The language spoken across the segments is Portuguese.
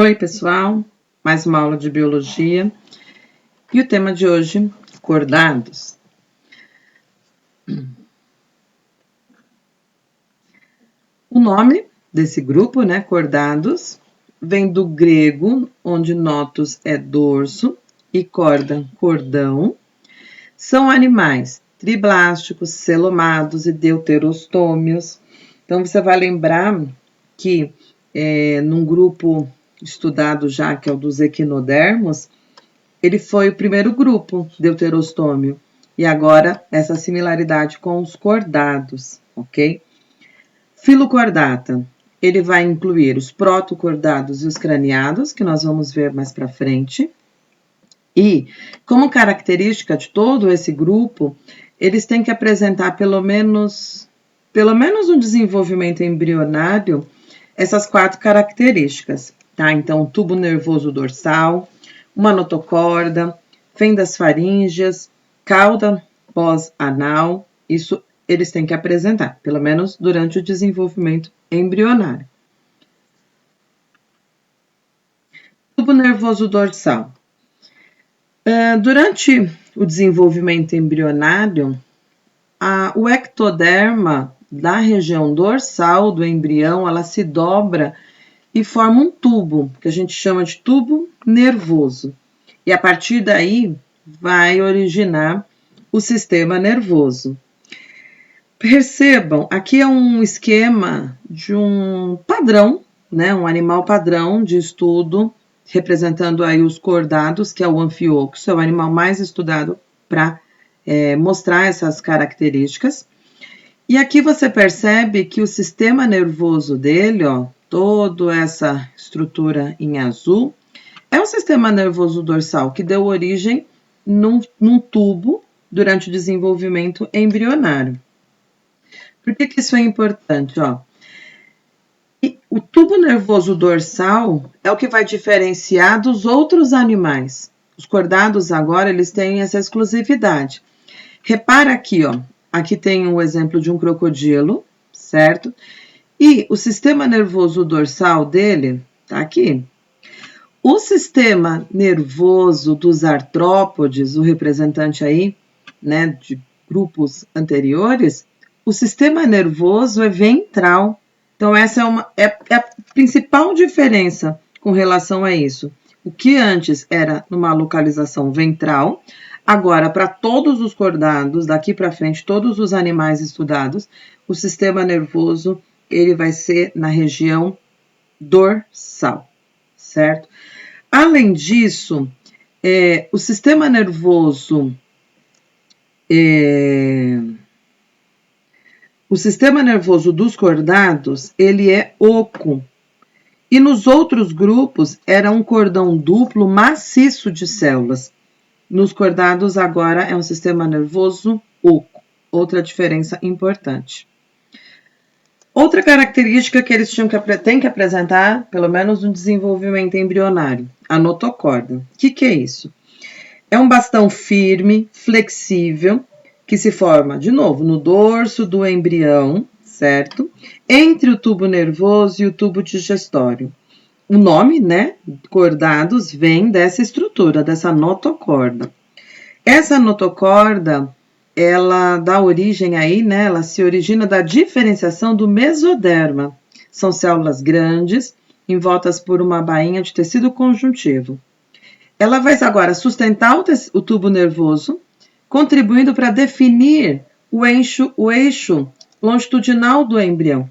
Oi, pessoal, mais uma aula de biologia e o tema de hoje, cordados. O nome desse grupo, né, cordados, vem do grego, onde notus é dorso e corda, cordão. São animais triblásticos, celomados e deuterostômios. Então, você vai lembrar que num grupo estudado já, que é o dos equinodermos, ele foi o primeiro grupo deuterostômio. E agora, essa similaridade com os cordados, ok? Filocordata, ele vai incluir os protocordados e os craniados, que nós vamos ver mais para frente. E, como característica de todo esse grupo, eles têm que apresentar pelo menos no desenvolvimento embrionário, essas 4 características, tá? Então, tubo nervoso dorsal, uma notocorda, fendas faríngeas, cauda pós-anal, isso eles têm que apresentar, pelo menos durante o desenvolvimento embrionário. Tubo nervoso dorsal. Durante o desenvolvimento embrionário, o ectoderma da região dorsal do embrião, ela se dobra e forma um tubo, que a gente chama de tubo nervoso. E a partir daí vai originar o sistema nervoso. Percebam, aqui é um esquema de um padrão, né, um animal padrão de estudo, representando aí os cordados, que é o anfioxo, é o animal mais estudado para mostrar essas características. E aqui você percebe que o sistema nervoso dele, ó, toda essa estrutura em azul, é o sistema nervoso dorsal que deu origem num tubo durante o desenvolvimento embrionário. Por que isso é importante? Ó? O tubo nervoso dorsal é o que vai diferenciar dos outros animais. Os cordados agora, eles têm essa exclusividade. Repara aqui, ó. Aqui tem um exemplo de um crocodilo, certo? E o sistema nervoso dorsal dele tá aqui. O sistema nervoso dos artrópodes, o representante aí, né, de grupos anteriores, o sistema nervoso é ventral. Então, essa é a principal diferença com relação a isso. O que antes era numa localização ventral, agora, para todos os cordados, daqui para frente, todos os animais estudados, o sistema nervoso ele vai ser na região dorsal, certo? Além disso, o sistema nervoso dos cordados, ele é oco. E nos outros grupos, era um cordão duplo maciço de células. Nos cordados, agora, é um sistema nervoso oco. Outra diferença importante. Outra característica que eles têm que apresentar, pelo menos no desenvolvimento embrionário, a notocorda. O que é isso? É um bastão firme, flexível, que se forma, de novo, no dorso do embrião, certo? Entre o tubo nervoso e o tubo digestório. O nome, né, cordados, vem dessa estrutura, dessa notocorda. Essa notocorda, ela dá origem aí, né, ela se origina da diferenciação do mesoderma. São células grandes, envoltas por uma bainha de tecido conjuntivo. Ela vai agora sustentar o tubo nervoso, contribuindo para definir o eixo longitudinal do embrião.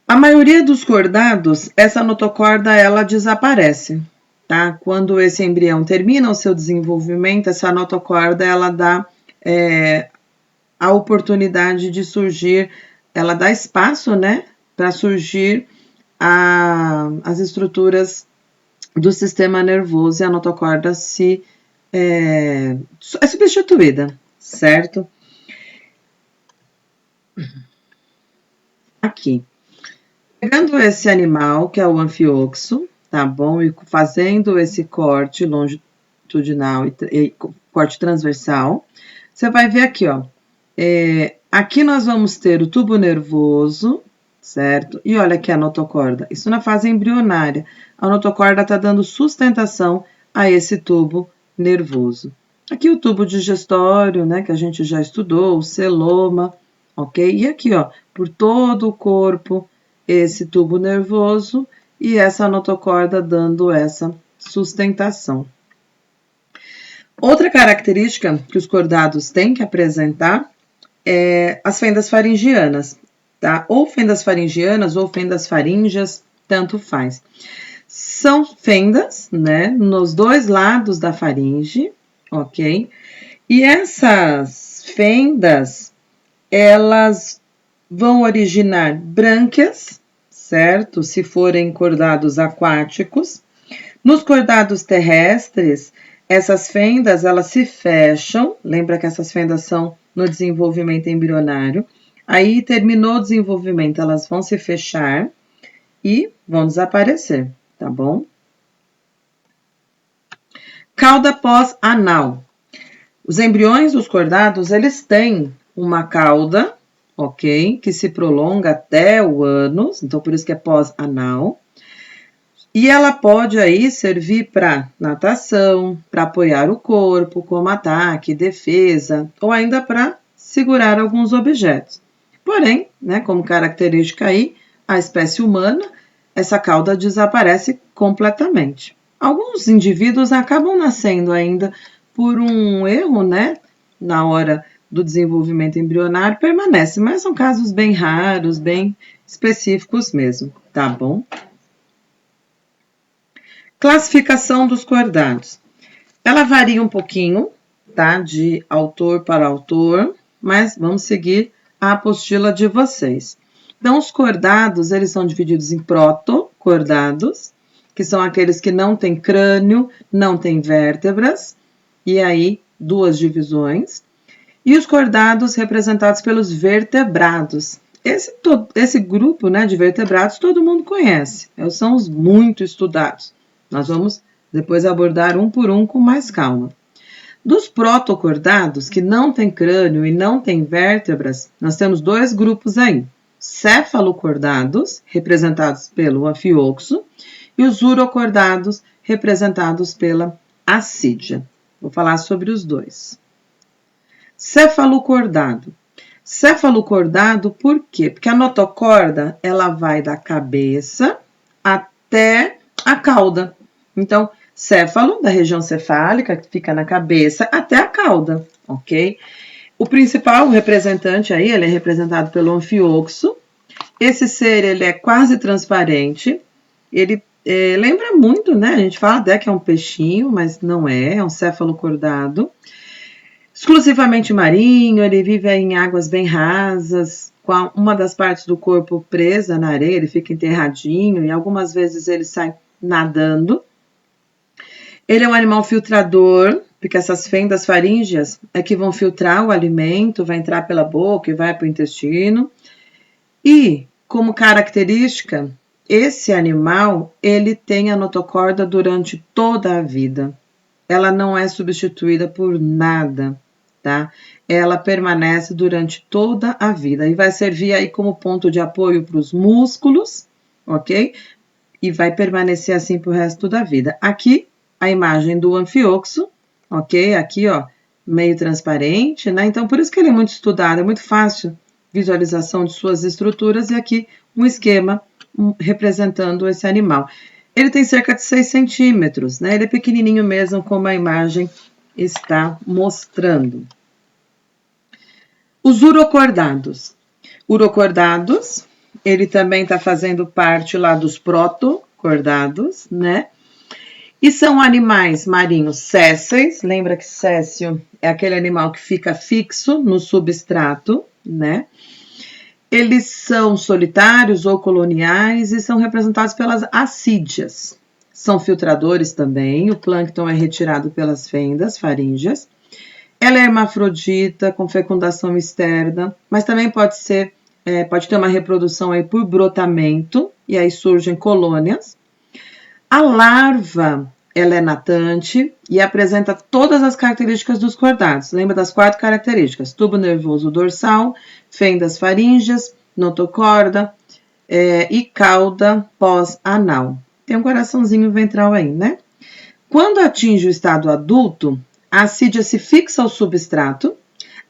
A maioria dos cordados, essa notocorda, ela desaparece, tá? Quando esse embrião termina o seu desenvolvimento, essa notocorda, ela dá a oportunidade de surgir, ela dá espaço, né, para surgir as estruturas do sistema nervoso e a notocorda é substituída, certo? Aqui. Pegando esse animal, que é o anfioxo, tá bom? E fazendo esse corte longitudinal e corte transversal, você vai ver aqui, ó. Aqui nós vamos ter o tubo nervoso certo? E olha aqui a notocorda, isso na fase embrionária. A notocorda está dando sustentação a esse tubo nervoso. Aqui o tubo digestório, né, que a gente já estudou, o celoma, ok? E aqui, ó, por todo o corpo, esse tubo nervoso e essa notocorda dando essa sustentação. Outra característica que os cordados têm que apresentar é as fendas faringianas, tá? Ou fendas faringianas ou fendas faríngeas, tanto faz. São fendas, né, nos dois lados da faringe, ok? E essas fendas, elas vão originar brânquias, certo? Se forem cordados aquáticos. Nos cordados terrestres, essas fendas, elas se fecham, lembra que essas fendas são no desenvolvimento embrionário. Aí, terminou o desenvolvimento, elas vão se fechar e vão desaparecer, tá bom? Cauda pós-anal. Os embriões dos cordados, eles têm uma cauda, ok? Que se prolonga até o ânus, então por isso que é pós-anal. E ela pode aí servir para natação, para apoiar o corpo, como ataque, defesa, ou ainda para segurar alguns objetos. Porém, né, como característica aí, a espécie humana, essa cauda desaparece completamente. Alguns indivíduos acabam nascendo ainda por um erro, né, na hora do desenvolvimento embrionário, permanece, mas são casos bem raros, bem específicos mesmo, tá bom? Classificação dos cordados. Ela varia um pouquinho, tá? De autor para autor, mas vamos seguir a apostila de vocês. Então, os cordados, eles são divididos em protocordados, que são aqueles que não têm crânio, não têm vértebras, e aí duas divisões. E os cordados representados pelos vertebrados. Esse grupo, né, de vertebrados todo mundo conhece, são os muito estudados. Nós vamos depois abordar um por um com mais calma. Dos protocordados, que não têm crânio e não têm vértebras, nós temos dois grupos aí. Cefalocordados, representados pelo anfioxo, e os urocordados, representados pela assídia. Vou falar sobre os dois. Cefalocordado. Cefalocordado por quê? Porque a notocorda, ela vai da cabeça até a cauda. Então, céfalo, da região cefálica, que fica na cabeça, até a cauda, ok? O principal representante aí, ele é representado pelo anfioxo. Esse ser, ele é quase transparente. Ele lembra muito, né? A gente fala até que é um peixinho, mas não é um cefalocordado. Exclusivamente marinho, ele vive em águas bem rasas, com uma das partes do corpo presa na areia, ele fica enterradinho e algumas vezes ele sai nadando. Ele é um animal filtrador, porque essas fendas faríngeas é que vão filtrar o alimento, vai entrar pela boca e vai para o intestino. E, como característica, esse animal, ele tem a notocorda durante toda a vida. Ela não é substituída por nada, tá? Ela permanece durante toda a vida e vai servir aí como ponto de apoio para os músculos, ok? E vai permanecer assim para o resto da vida. Aqui, a imagem do anfioxo, ok? Aqui, ó, meio transparente, né? Então, por isso que ele é muito estudado, é muito fácil visualização de suas estruturas, e aqui um esquema representando esse animal. Ele tem cerca de 6 centímetros, né? Ele é pequenininho mesmo, como a imagem está mostrando. Os urocordados. Urocordados, ele também está fazendo parte lá dos protocordados, né? E são animais marinhos sésseis, lembra que céssio é aquele animal que fica fixo no substrato, né? Eles são solitários ou coloniais e são representados pelas assídias. São filtradores também, o plâncton é retirado pelas fendas faríngeas. Ela é hermafrodita, com fecundação externa, mas também pode ter uma reprodução aí por brotamento, e aí surgem colônias. A larva, ela é natante e apresenta todas as características dos cordados. Lembra das 4 características? Tubo nervoso dorsal, fendas faríngeas, notocorda, e cauda pós-anal. Tem um coraçãozinho ventral aí, né? Quando atinge o estado adulto, a assídia se fixa ao substrato,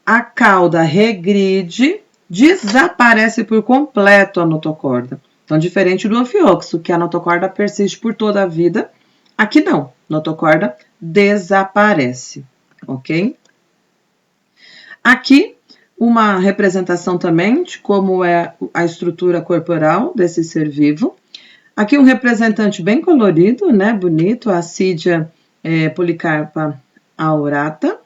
a cauda regride, desaparece por completo a notocorda. Então, diferente do anfíoxo, que a notocorda persiste por toda a vida, aqui não, a notocorda desaparece, ok? Aqui, uma representação também de como é a estrutura corporal desse ser vivo. Aqui um representante bem colorido, né, bonito, a assídia Policarpa aurata.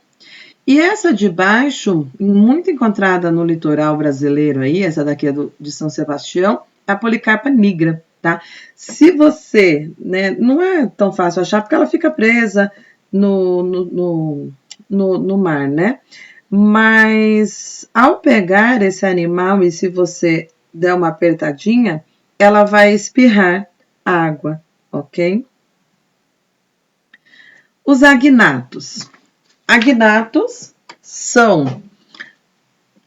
E essa de baixo, muito encontrada no litoral brasileiro aí, essa daqui é de São Sebastião, é a Policarpa nigra, tá? Se você, né, não é tão fácil achar, porque ela fica presa no mar, né? Mas ao pegar esse animal e se você der uma apertadinha, ela vai espirrar água, ok? Os agnatos. Agnatos são,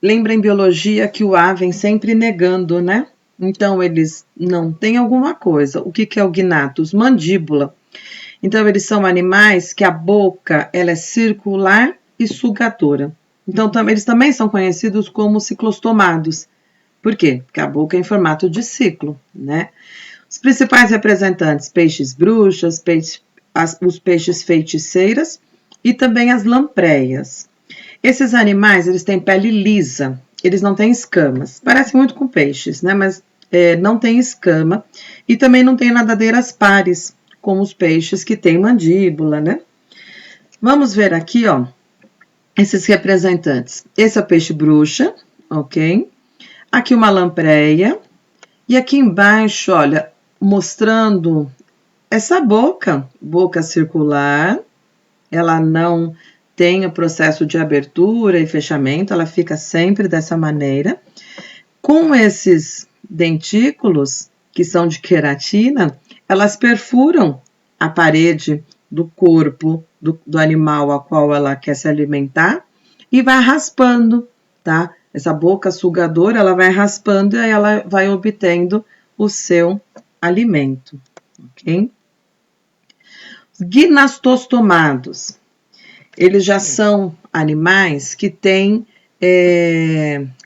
lembra em biologia que o A vem sempre negando, né? Então, eles não têm alguma coisa. O que é o gnatus? Mandíbula. Então, eles são animais que a boca ela é circular e sugadora. Então, eles também são conhecidos como ciclostomados. Por quê? Porque a boca é em formato de ciclo, né? Os principais representantes, peixes bruxas, os peixes feiticeiras e também as lampreias. Esses animais, eles têm pele lisa, eles não têm escamas. Parece muito com peixes, né? Mas não tem escama e também não tem nadadeiras pares, como os peixes que têm mandíbula, né? Vamos ver aqui, ó, esses representantes. Esse é o peixe bruxa, ok? Aqui uma lampreia. E aqui embaixo, olha, mostrando essa boca circular, ela não tem o processo de abertura e fechamento, ela fica sempre dessa maneira. Com esses dentículos, que são de queratina, elas perfuram a parede do corpo do animal a qual ela quer se alimentar e vai raspando, tá? Essa boca sugadora, ela vai raspando e aí ela vai obtendo o seu alimento, ok? Os gnastostomados, eles já são animais que têm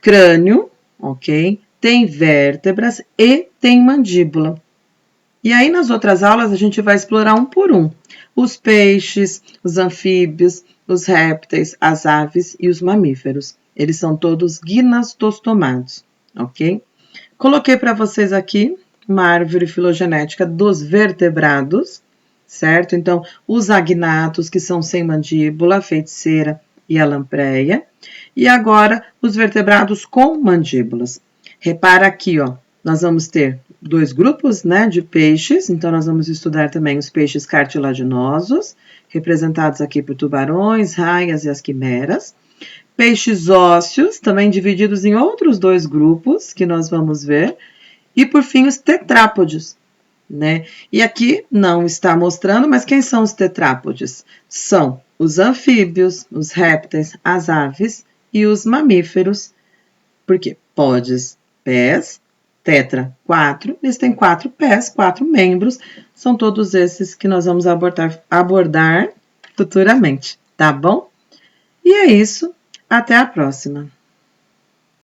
crânio, ok? Tem vértebras e tem mandíbula. E aí, nas outras aulas, a gente vai explorar um por um. Os peixes, os anfíbios, os répteis, as aves e os mamíferos. Eles são todos gnastostomados, ok? Coloquei para vocês aqui uma árvore filogenética dos vertebrados, certo? Então, os agnatos, que são sem mandíbula, a feiticeira e a lampreia. E agora, os vertebrados com mandíbulas. Repara aqui, ó, nós vamos ter dois grupos, né, de peixes. Então, nós vamos estudar também os peixes cartilaginosos, representados aqui por tubarões, raias e as quimeras. Peixes ósseos, também divididos em outros dois grupos, que nós vamos ver. E, por fim, os tetrápodes, né? E aqui não está mostrando, mas quem são os tetrápodes? São os anfíbios, os répteis, as aves e os mamíferos. Porque podes, pés, tetra, 4, eles têm 4 pés, 4 membros, são todos esses que nós vamos abordar futuramente, tá bom? E é isso, até a próxima!